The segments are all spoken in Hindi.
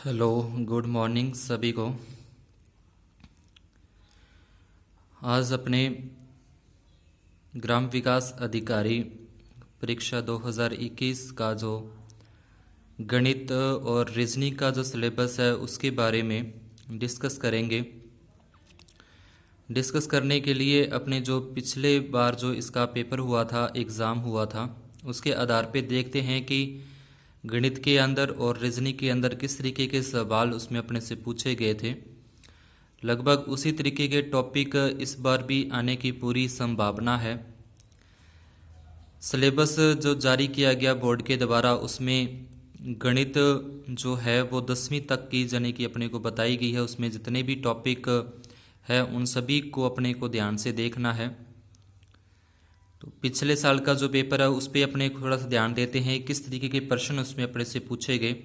हेलो, गुड मॉर्निंग सभी को। आज अपने ग्राम विकास अधिकारी परीक्षा 2021 का जो गणित और रीजनिंग का जो सिलेबस है उसके बारे में डिस्कस करेंगे। डिस्कस करने के लिए अपने जो पिछले बार जो इसका पेपर हुआ था, एग्ज़ाम हुआ था, उसके आधार पे देखते हैं कि गणित के अंदर और रीजनिंग के अंदर किस तरीके के सवाल उसमें अपने से पूछे गए थे। लगभग उसी तरीके के टॉपिक इस बार भी आने की पूरी संभावना है। सिलेबस जो जारी किया गया बोर्ड के द्वारा उसमें गणित जो है वो 10वीं तक की यानी कि अपने को बताई गई है। उसमें जितने भी टॉपिक है उन सभी को अपने को ध्यान से देखना है। तो पिछले साल का जो पेपर है उस पर अपने थोड़ा सा ध्यान देते हैं किस तरीके के प्रश्न उसमें अपने से पूछे गए।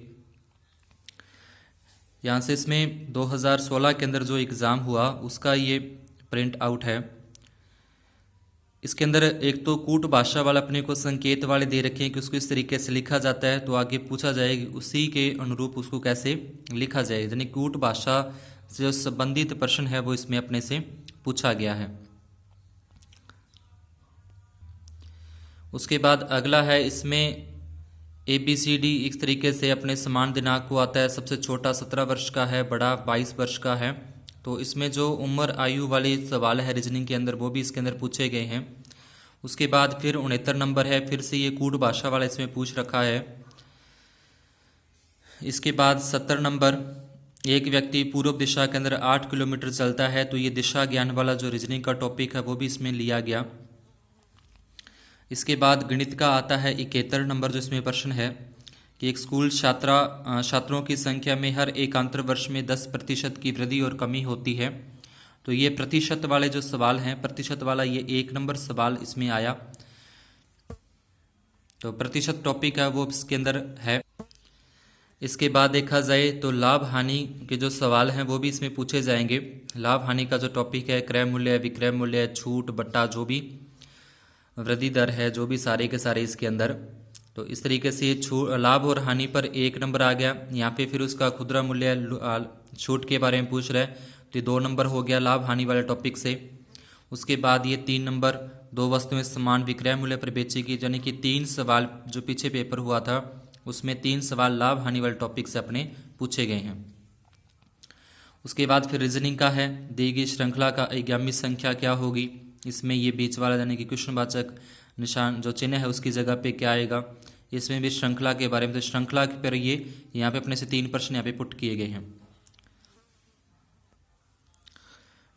यहाँ से इसमें 2016 के अंदर जो एग्ज़ाम हुआ उसका ये प्रिंट आउट है। इसके अंदर एक तो कूट भाषा वाला अपने को संकेत वाले दे रखे हैं कि उसको इस तरीके से लिखा जाता है, तो आगे पूछा जाएगा उसी के अनुरूप उसको कैसे लिखा जाए, यानी कूट भाषा से जो संबंधित प्रश्न है वो इसमें अपने से पूछा गया है। उसके बाद अगला है इसमें ABCD इस तरीके से अपने समान दिनांक को आता है। सबसे छोटा 17 वर्ष का है, बड़ा 22 वर्ष का है। तो इसमें जो उम्र आयु वाले सवाल है रीजनिंग के अंदर वो भी इसके अंदर पूछे गए हैं। उसके बाद फिर 69 नंबर है, फिर से ये कूट भाषा वाला इसमें पूछ रखा है। इसके बाद 70 नंबर, एक व्यक्ति पूर्व दिशा के अंदर 8 किलोमीटर चलता है, तो ये दिशा ज्ञान वाला जो रीजनिंग का टॉपिक है वो भी इसमें लिया गया। इसके बाद गणित का आता है 71 नंबर, जो इसमें प्रश्न है कि एक स्कूल छात्रों की संख्या में हर एकांतर वर्ष में 10% की वृद्धि और कमी होती है। तो ये प्रतिशत वाले जो सवाल हैं, प्रतिशत वाला ये 1 नंबर सवाल इसमें आया। तो प्रतिशत टॉपिक है वो इसके अंदर है। इसके बाद देखा जाए तो लाभ हानि के जो सवाल हैं वो भी इसमें पूछे जाएंगे। लाभ हानि का जो टॉपिक है, क्रय मूल्य, विक्रय मूल्य, छूट बट्टा, जो भी वृद्धि दर है, जो भी सारे के सारे इसके अंदर। तो इस तरीके से लाभ और हानि पर 1 नंबर आ गया। यहाँ पे फिर उसका खुदरा मूल्य, छूट के बारे में पूछ रहा है, तो ये 2 नंबर हो गया लाभ हानि वाले टॉपिक से। उसके बाद ये 3 नंबर, 2 वस्तुएं समान विक्रय मूल्य पर बेची गई, यानी कि 3 सवाल जो पीछे पेपर हुआ था उसमें 3 सवाल लाभ हानि वाले टॉपिक से अपने पूछे गए हैं। उसके बाद फिर रीजनिंग का है, दी गई श्रृंखला का अज्ञामी संख्या क्या होगी। इसमें ये बीच वाला यानी कि क्वेश्चनवाचक निशान जो चिन्ह है उसकी जगह पे क्या आएगा। इसमें भी श्रृंखला के बारे में, तो श्रृंखला पर ये यहाँ पे अपने से 3 प्रश्न यहाँ पे पुट किए गए हैं।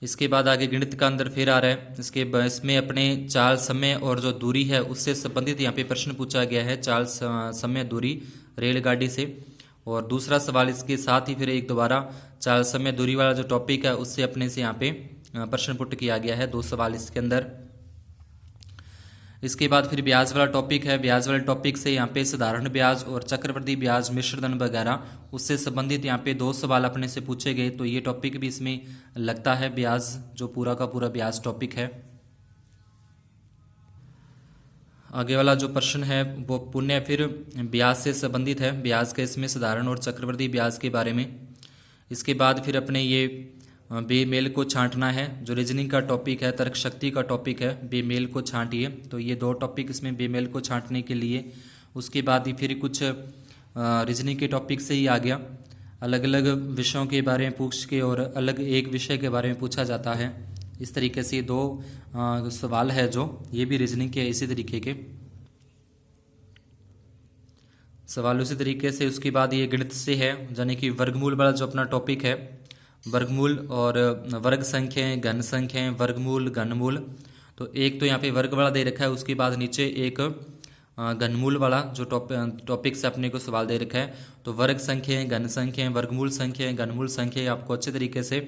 इसके बाद आगे गणित का अंदर फिर आ रहा है। इसमें अपने चाल, समय और जो दूरी है उससे संबंधित यहाँ पे प्रश्न पूछा गया है। चाल, समय, दूरी रेलगाड़ी से। और दूसरा सवाल इसके साथ ही फिर एक दोबारा चाल, समय, दूरी वाला जो टॉपिक है उससे अपने से यहाँ पे प्रश्न पुट किया गया है, 2 सवाल इसके अंदर। इसके बाद फिर ब्याज वाला टॉपिक है। ब्याज वाले टॉपिक से यहाँ पे साधारण ब्याज और चक्रवृद्धि ब्याज, मिश्रधन वगैरह उससे संबंधित यहाँ पे 2 सवाल अपने से पूछे गए, तो ये टॉपिक भी इसमें लगता है, ब्याज जो पूरा का पूरा ब्याज टॉपिक है। आगे वाला जो प्रश्न है वो पुण्य फिर ब्याज से संबंधित है, ब्याज के इसमें साधारण और चक्रवृद्धि ब्याज के बारे में। इसके बाद फिर अपने ये बेमेल को छांटना है, जो रीजनिंग का टॉपिक है, तर्क शक्ति का टॉपिक है, बेमेल को छांटिए। तो ये 2 टॉपिक इसमें बेमेल को छांटने के लिए। उसके बाद ही फिर कुछ रीजनिंग के टॉपिक से ही आ गया, अलग अलग विषयों के बारे में पूछ के और अलग एक विषय के बारे में पूछा जाता है। इस तरीके से 2 सवाल है जो ये भी रीजनिंग के इसी तरीके के सवाल उसी तरीके से। उसके बाद ये गणित से है, यानी कि वर्गमूल वाला जो अपना टॉपिक है, वर्गमूल और वर्ग संख्याएं, घन संख्याएं, वर्गमूल, घनमूल। तो एक तो यहाँ पे वर्ग वाला दे रखा है, उसके बाद नीचे एक घनमूल वाला जो टॉपिक से अपने को सवाल दे रखा है। तो वर्ग संख्याएं, घन संख्याएं, वर्गमूल संख्याएं, घनमूल संख्याएं आपको अच्छे तरीके से,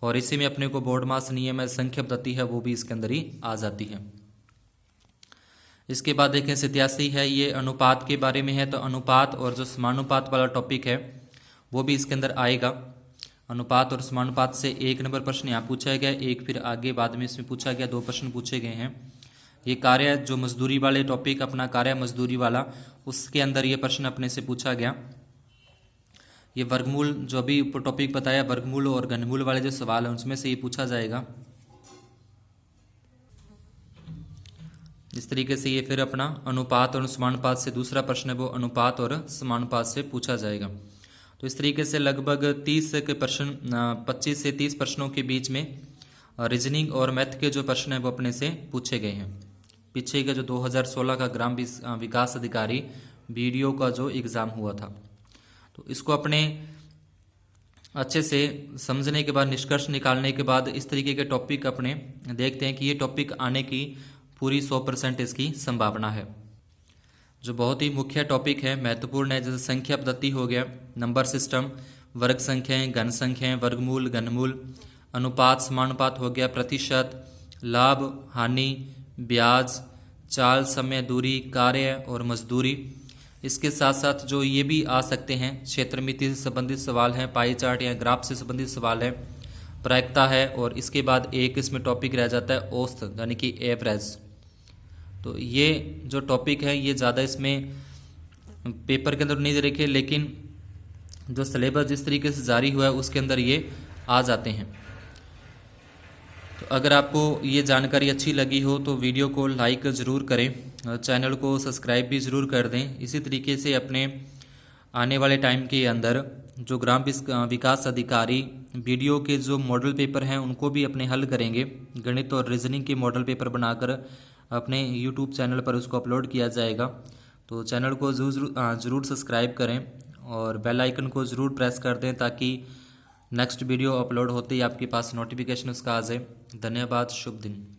और इसी में अपने को बोर्ड मास नियम है, संख्या पद्धति है, वो भी इसके अंदर ही आ जाती है। इसके बाद देखें 87 है, ये अनुपात के बारे में है। तो अनुपात और जो समानुपात वाला टॉपिक है वो भी इसके अंदर आएगा। अनुपात और समानुपात से 1 नंबर प्रश्न यहाँ पूछा गया, एक फिर आगे बाद में इसमें पूछा गया, 2 प्रश्न पूछे गए हैं। ये कार्य जो मजदूरी वाले टॉपिक अपना कार्य मजदूरी वाला, उसके अंदर ये प्रश्न अपने से पूछा गया। ये वर्गमूल जो अभी टॉपिक बताया, वर्गमूल और घनमूल वाले जो सवाल हैं उसमें से ये पूछा जाएगा। इस तरीके से ये फिर अपना अनुपात और समानुपात से दूसरा प्रश्न है वो अनुपात और समानुपात से पूछा जाएगा। तो इस तरीके से लगभग 30 के प्रश्न 25 से 30 प्रश्नों के बीच में रीजनिंग और मैथ के जो प्रश्न हैं वो अपने से पूछे गए हैं। पीछे का जो 2016 का ग्राम विकास अधिकारी बीडीओ का जो एग्ज़ाम हुआ था, तो इसको अपने अच्छे से समझने के बाद, निष्कर्ष निकालने के बाद इस तरीके के टॉपिक अपने देखते हैं कि ये टॉपिक आने की पूरी 100% इसकी संभावना है। जो बहुत ही मुख्य टॉपिक है, महत्वपूर्ण है, जैसे संख्या पद्धति हो गया, नंबर सिस्टम, वर्ग संख्याएं, घन संख्याएं, वर्गमूल, घनमूल, अनुपात समानुपात हो गया, प्रतिशत, लाभ हानि, ब्याज, चाल, समय, दूरी, कार्य और मजदूरी। इसके साथ साथ जो ये भी आ सकते हैं क्षेत्र मिति से संबंधित सवाल हैं, पाई चार्ट या ग्राफ से संबंधित सवाल है, प्रायिकता है, और इसके बाद एक इसमें टॉपिक रह जाता है औसत यानी कि एवरेज। तो ये जो टॉपिक है ये ज़्यादा इसमें पेपर के अंदर नहीं दे रखे, लेकिन जो सिलेबस जिस तरीके से जारी हुआ है उसके अंदर ये आ जाते हैं। तो अगर आपको ये जानकारी अच्छी लगी हो तो वीडियो को लाइक ज़रूर करें, चैनल को सब्सक्राइब भी ज़रूर कर दें। इसी तरीके से अपने आने वाले टाइम के अंदर जो ग्राम विकास अधिकारी बीडीओ के जो मॉडल पेपर हैं उनको भी अपने हल करेंगे। गणित और रीजनिंग के मॉडल पेपर बनाकर अपने यूट्यूब चैनल पर उसको अपलोड किया जाएगा। तो चैनल को ज़रूर सब्सक्राइब करें और बेल आइकन को ज़रूर प्रेस कर दें ताकि नेक्स्ट वीडियो अपलोड होते ही आपके पास नोटिफिकेशन उसका आ जाए। धन्यवाद, शुभ दिन।